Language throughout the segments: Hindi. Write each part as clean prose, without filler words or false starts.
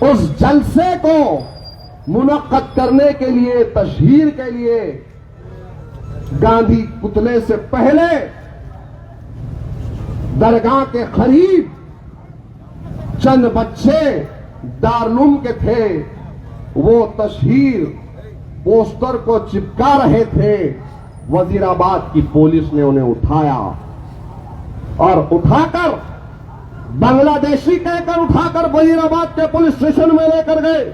उस जलसे को मुनक्कद करने के लिए, तशहीर के लिए गांधी पुतले से पहले दरगाह के करीब चंद बच्चे दारुल के थे। वो तशहीर पोस्टर को चिपका रहे थे। वजीराबाद की पुलिस ने उन्हें उठाया और उठाकर, बांग्लादेशी कहकर उठाकर वजीराबाद के पुलिस स्टेशन में लेकर गए।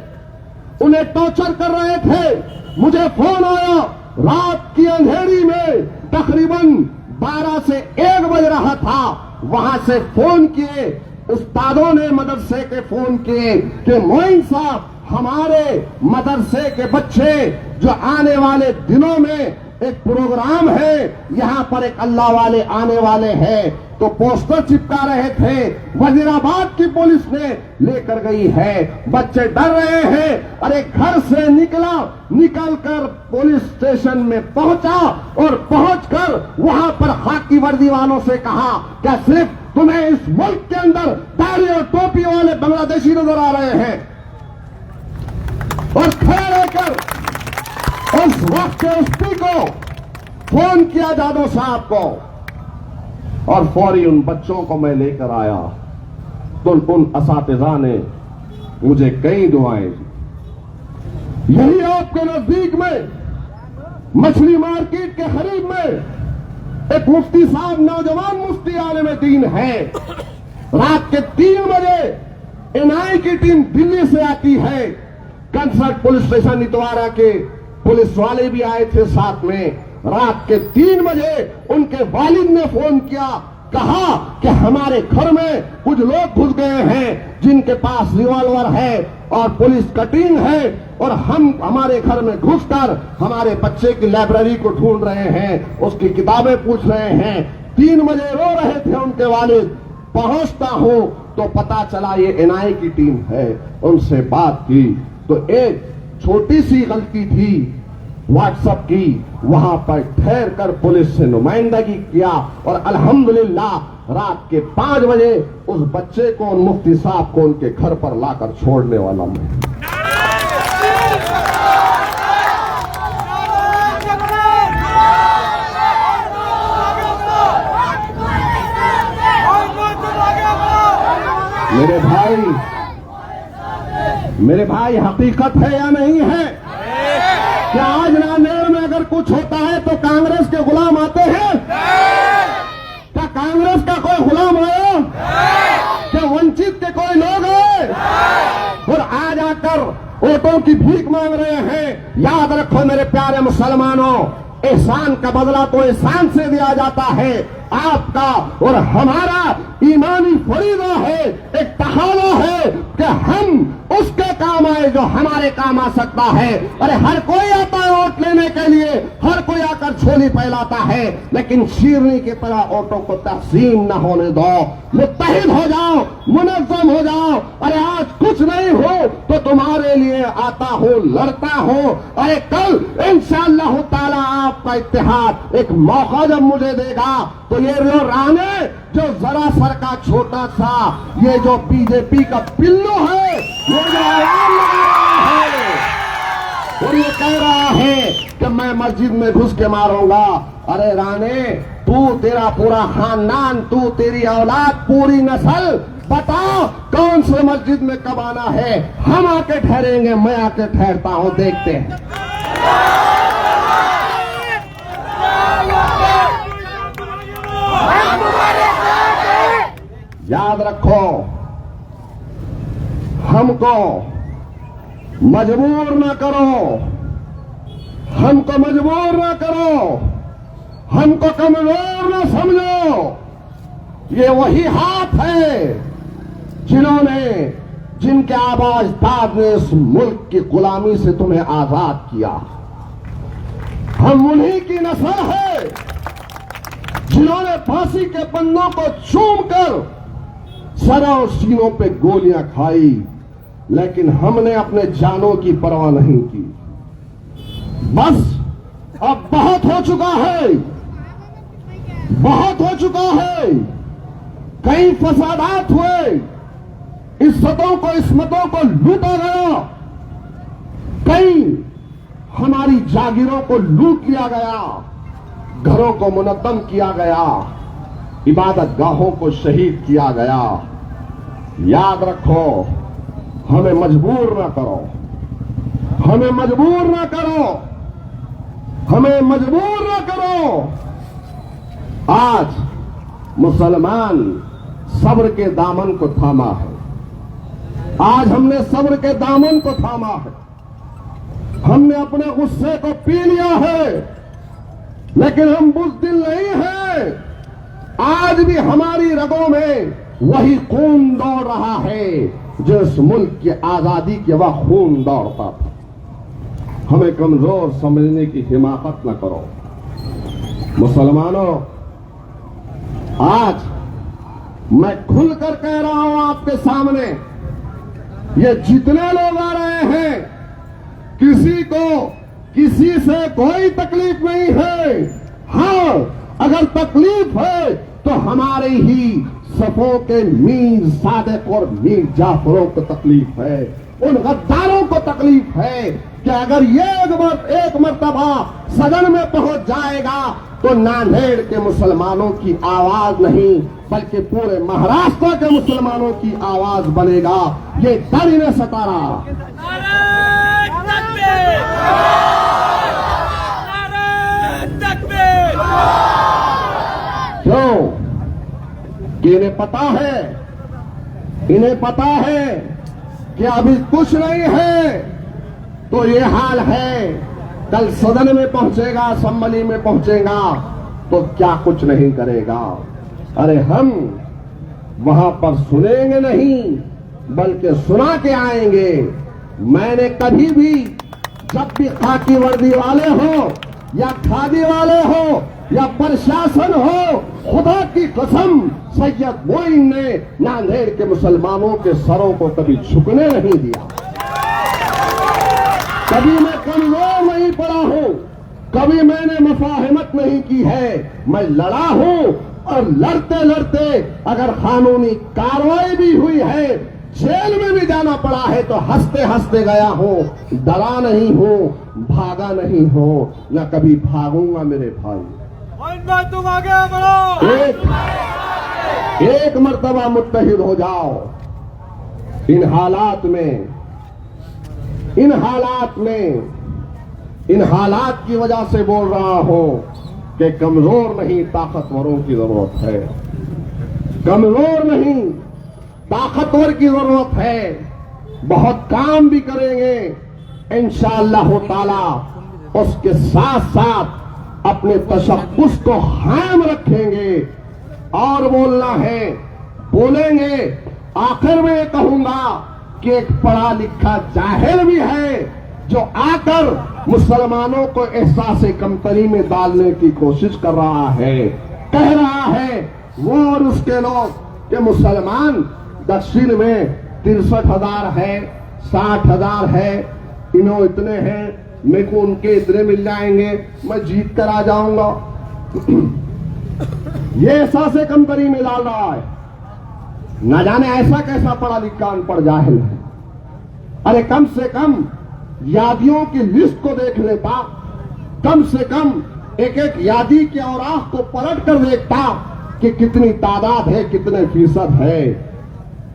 उन्हें टॉर्चर कर रहे थे। मुझे फोन आया रात की अंधेरी में, तकरीबन 12 से 1 बज रहा था। वहां से फोन किए, उस्तादों ने मदरसे के फोन किए कि मोइन साहब, हमारे मदरसे के बच्चे जो आने वाले दिनों में एक प्रोग्राम है, यहां पर एक अल्लाह वाले आने वाले हैं। तो पोस्टर चिपका रहे थे। वजीराबाद की पुलिस ने लेकर गई है। बच्चे डर रहे हैं। अरे घर से निकलकर पुलिस स्टेशन में पहुंचा और पहुंचकर वहां पर खाकी वर्दी वालों से कहा, क्या सिर्फ तुम्हें इस मुल्क के अंदर दाढ़ी और टोपी वाले बांग्लादेशी नजर आ रहे हैं? और खड़े रहकर उस वक्त के एसपी को फोन किया, जादव साहब को, और फौरी उन बच्चों को मैं लेकर आया। तो उन असातिज़ा ने मुझे कई दुआएं दी। यही आपके नजदीक में मछली मार्केट के करीब में एक मुफ्ती साहब, नौजवान मुफ्ती आलिम दीन है। रात के 3 बजे एनआई की टीम दिल्ली से आती है। कंसर्ट पुलिस स्टेशन इतवारा के पुलिस वाले भी आए थे साथ में। रात के 3 बजे उनके वालिद ने फोन किया, कहा कि हमारे घर में कुछ लोग घुस गए हैं जिनके पास रिवॉल्वर है और पुलिस कटिंग है, और हम हमारे घर में घुसकर हमारे बच्चे की लाइब्रेरी को ढूंढ रहे हैं, उसकी किताबें पूछ रहे हैं। 3 बजे रो रहे थे उनके वालिद। पहुंचता हूं तो पता चला ये एनआई की टीम है। उनसे बात की तो एक छोटी सी गलती थी व्हाट्सएप की, वहां पर ठहर कर पुलिस से नुमाइंदगी किया और अल्हम्दुलिल्लाह रात के 5 बजे उस बच्चे को, उन मुफ्ती साहब को उनके घर पर लाकर छोड़ने वाला मैं। मेरे भाई हकीकत है या नहीं है? क्या आज नांदेड़ में अगर कुछ होता है तो कांग्रेस के गुलाम आते हैं? क्या कांग्रेस का कोई गुलाम आया? क्या वंचित के कोई लोग आए और आज आकर वोटों की भीख मांग रहे हैं? याद रखो मेरे प्यारे मुसलमानों, एहसान का बदला तो एहसान से दिया जाता है। आपका और हमारा ईमानी फरीदा है, एक तकाज़ा है कि हम उसके काम आए जो हमारे काम आ सकता है। अरे हर कोई आता है वोट लेने के लिए, हर कोई आकर झोली फैलाता है, लेकिन शेरनी की तरह वोटों को तकसीम न होने दो। मुत्तहिद हो जाओ, मुनज़्ज़म हो जाओ। अरे आज कुछ नहीं हो तो तुम्हारे लिए आता हो, लड़ता हो। अरे कल इंशाअल्लाह ताला आपका इत्तेहाद एक मौका जब मुझे देगा तो ये जो राणे जो जरा सर का छोटा सा ये जो बीजेपी का पिल्लू है, ये जो आवाज लगा रहा है और ये कह रहा है कि मैं मस्जिद में घुस के मारूंगा। अरे राणे, तू, तेरा पूरा खानदान, तू, तेरी औलाद, पूरी नस्ल, बताओ कौन से मस्जिद में कब आना है? हम आके ठहरेंगे, मैं आके ठहरता हूं, देखते हैं। याद रखो, हमको मजबूर न करो, हमको मजबूर न करो, हमको कमजोर न समझो। ये वही हाथ है जिनके आबाजदाद ने इस मुल्क की गुलामी से तुम्हें आजाद किया। हम उन्हीं की नस्ल है जिन्होंने फांसी के पन्नों को चूमकर सर और सीनों पे गोलियां खाई, लेकिन हमने अपने जानों की परवाह नहीं की। बस अब बहुत हो चुका है, बहुत हो चुका है। कई फसादात हुए, इज्जतों को, इस्मतों को लूटा गया, कई हमारी जागीरों को लूट लिया गया, घरों को मुनद्दम किया गया, इबादत गाहों को शहीद किया गया। याद रखो, हमें मजबूर ना करो, हमें मजबूर ना करो, हमें मजबूर ना करो। आज मुसलमान सब्र के दामन को थामा है, आज हमने सब्र के दामन को थामा है, हमने अपने गुस्से को पी लिया है, लेकिन हम बुज़दिल नहीं हैं। आज भी हमारी रगों में वही खून दौड़ रहा है जो इस मुल्क की आजादी के वक्त खून दौड़ता था। हमें कमजोर समझने की हिमाकत न करो। मुसलमानों, आज मैं खुलकर कह रहा हूं आपके सामने, ये जितने लोग आ रहे हैं, किसी को किसी से कोई तकलीफ नहीं है। हाँ, अगर तकलीफ है तो हमारे ही सफों के मीर सादिक और मीर जाफरों को तकलीफ है, उन गद्दारों को तकलीफ है कि अगर ये एक मर्तबा सदन में पहुंच जाएगा तो नांदेड़ के मुसलमानों की आवाज नहीं बल्कि पूरे महाराष्ट्र के मुसलमानों की आवाज बनेगा। ये डर इन्हें सता रहा। क्यों? कि इन्हें पता है कि अभी कुछ नहीं है तो ये हाल है, कल सदन में पहुंचेगा, असेंबली में पहुंचेगा तो क्या कुछ नहीं करेगा। अरे हम वहां पर सुनेंगे नहीं बल्कि सुना के आएंगे। मैंने कभी भी, जब भी खाकी वर्दी वाले हो या खादी वाले हो या प्रशासन हो, खुदा की कसम सैयद मोइन ने नांदेड़ के मुसलमानों के सरों को कभी झुकने नहीं दिया। कभी मैं कमजोर नहीं पड़ा हूं, कभी मैंने मुफाहिमत नहीं की है। मैं लड़ा हूं और लड़ते लड़ते अगर कानूनी कार्रवाई भी हुई है, जेल में भी जाना पड़ा है तो हंसते हंसते गया हूं। डरा नहीं हूं, भागा नहीं हूं, न कभी भागूंगा मेरे भाई। तुम आगे बढ़ो। एक मर्तबा मुत्तहिद हो जाओ। इन हालात की वजह से बोल रहा हूं कि कमजोर नहीं ताकतवरों की जरूरत है, कमजोर नहीं ताकतवर की जरूरत है। बहुत काम भी करेंगे इंशाअल्लाह ताला, उसके साथ साथ अपने तशक्कुस को कायम रखेंगे और बोलना है, बोलेंगे। आखिर में ये कहूंगा कि एक पढ़ा लिखा जाहिल भी है जो आकर मुसलमानों को एहसास कमतरी में डालने की कोशिश कर रहा है, कह रहा है वो और उसके लोग कि मुसलमान दक्षिण में 63,000 है, 60,000 है, इन्हों इतने हैं, मेरे को उनके इतने मिल जाएंगे, मैं जीत कर आ जाऊंगा। ये एहसास कमतरी में डाल रहा है। न जाने ऐसा कैसा पढ़ा लिखा अनपढ़ जाहिल है। अरे कम से कम यादियों की लिस्ट को देख लेता, कम से कम एक एक यादी के औराख को पलट कर देखता कि कितनी तादाद है, कितने फीसद है।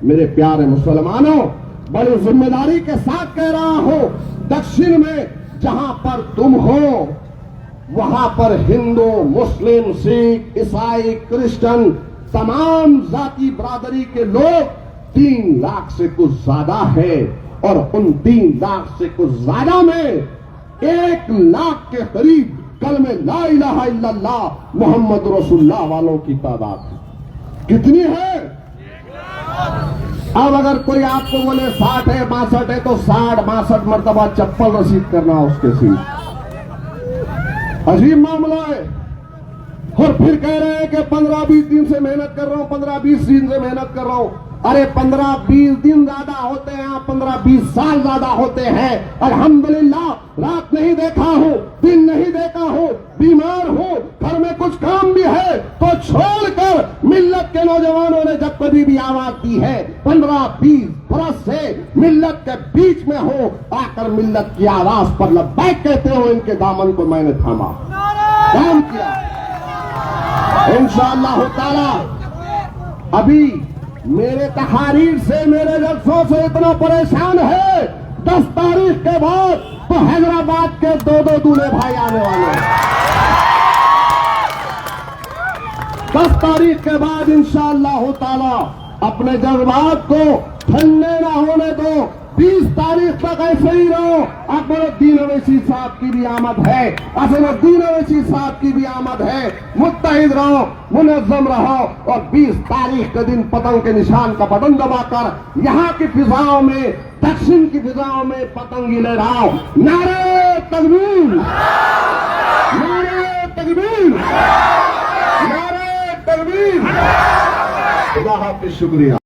मेरे प्यारे मुसलमानों, बड़ी जिम्मेदारी के साथ कह रहा हूं, दक्षिण में जहां पर तुम हो वहां पर हिंदू, मुस्लिम, सिख, ईसाई, क्रिश्चियन, तमाम जाति बरादरी के लोग 3 लाख से कुछ ज्यादा है और उन 3 लाख से कुछ ज्यादा में 1 लाख के करीब कलमे ला इलाहा इल्लल्लाह मोहम्मद रसूलुल्लाह वालों की तादाद है। कितनी है? अब अगर कोई आपको बोले 60 है, 62 है तो 60-62 मरतबा चप्पल रसीद करना उसके सीट। अजीब मामला है। और फिर कह रहे हैं कि 15-20 दिन से मेहनत कर रहा हूं, 15-20 दिन से मेहनत कर रहा हूं। अरे 15-20 दिन ज्यादा होते हैं, 15-20 साल ज्यादा होते हैं। अल्हम्दुलिल्लाह रात नहीं देखा हूँ, दिन नहीं देखा हूँ, बीमार हूँ, घर में कुछ काम भी है तो छोड़कर मिल्लत के नौजवानों ने जब कभी भी आवाज दी है 15-20 बरस से मिल्लत के बीच में हो, आकर मिल्लत की आवाज पर लब्बैक कहते हो, इनके दामन को मैंने थामा, काम किया। इंशाअल्लाह ताला अभी मेरे तहारीर से, मेरे जलसों से इतना परेशान है, 10 तारीख के बाद तो हैदराबाद के 2-2 दूल्हे भाई आने वाले हैं। 10 तारीख के बाद इंशाअल्लाह ताला अपने जज्बात को ठंडे ना होने दो, 20 तारीख तक ऐसे ही रहो। अकबरुद्दीन अवैसी साहब की भी आमद है, असदुद्दीन अवैसी साहब की भी आमद है। मुत्तहिद रहो, मुनज़्ज़म रहो और 20 तारीख के दिन पतंग के निशान का बटन दबाकर यहाँ की फिजाओं में, दक्षिण की फिजाओं में पतंग लहराओ। नारे तकबीर, नारे तकबीर, नारे तकबीर। खुदा हाफिज़, शुक्रिया।